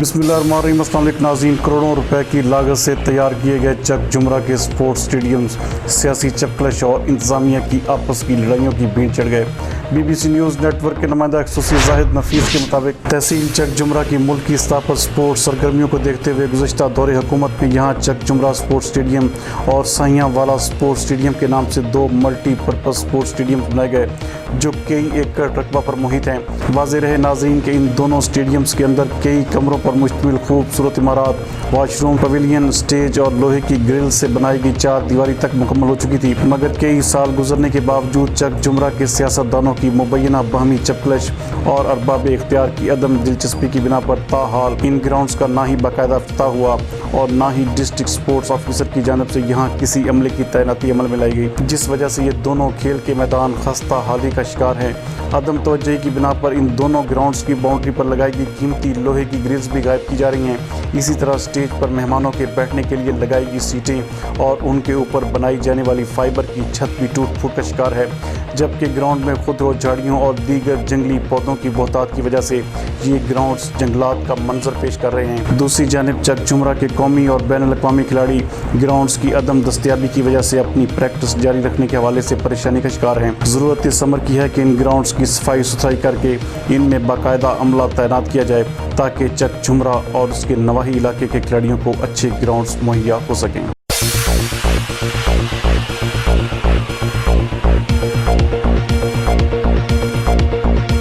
बिस्मिल्लाहिर्रहमानिर्रहीम। अस्सलाम वालेकुम नाज़रीन। करोड़ों रुपए की लागत से तैयार किए गए चक जुमरा के स्पोर्ट्स स्टेडियम सियासी चक्कलश और इंतजामिया की आपस की लड़ाइयों की भीड़ चढ़ गए। BBC न्यूज़ नेटवर्क के नुमाइंदा एक्सोसी जाहिद नफीस के मुताबिक तहसील चक जुमरा की मुल्की सतह पर स्पोर्ट्स सरगर्मियों को देखते हुए गुज़श्ता दौरे हुकूमत में यहाँ चक जुमरा स्पोर्ट्स स्टेडियम और साहियाँ वाला स्पोर्ट्स स्टेडियम के नाम से दो मल्टीपर्पज़ स्पोर्ट्स स्टेडियम बनाए गए जो कई एकड़ रकबा पर मुहित हैं। वाज़ेह रहे नाज़रीन के इन दोनों स्टेडियम्स के अंदर कई कमरों पर मुश्तमिल खूबसूरत इमारत, वाशरूम, पवेलियन, स्टेज और लोहे की ग्रिल से बनाई गई 4 दीवारी तक मुकम्मल हो चुकी थी, मगर कई साल गुजरने के बावजूद चक जुमरा के सियासतदानों की मुबैना बाहमी चक्कलश और अरबाब इख्तियार की अदम दिलचस्पी की बिना पर ताहाल इन ग्राउंड्स का ना ही बाकायदा इफ्तिताह हुआ और ना ही डिस्ट्रिक्ट स्पोर्ट्स ऑफिसर की जानिब से यहाँ किसी अमले की तैनाती अमल में लाई गई, जिस वजह से ये दोनों खेल के मैदान खस्ता हाली का शिकार हैं। अदम तवज्जुही की बिना पर इन दोनों ग्राउंड्स की बाउंड्री पर लगाई गई कीमती लोहे की ग्रिल्स भी गायब की जा रही हैं। इसी तरह स्टेज पर मेहमानों के बैठने के लिए लगाई गई सीटें और उनके ऊपर बनाई जाने वाली फाइबर की छत भी टूट फूट का शिकार है, जबकि ग्राउंड में खुदरो झाड़ियों और दीगर जंगली पौधों की बहुतात की वजह से ये ग्राउंड्स जंगलात का मंजर पेश कर रहे हैं। दूसरी जानिब चक जुमरा के कौमी और बैनुल अक़वामी खिलाड़ी ग्राउंड्स की अदम दस्तयाबी की वजह से अपनी प्रैक्टिस जारी रखने के हवाले से परेशानी का शिकार हैं। ज़रूरत इस अमर की है कि इन ग्राउंड्स की सफाई सुथराई करके इनमें बाकायदा अमला तैनात किया जाए ताकि चक जुमरा और उसके नवाही इलाके के खिलाड़ियों को अच्छे ग्राउंड्स मुहैया हो सकें।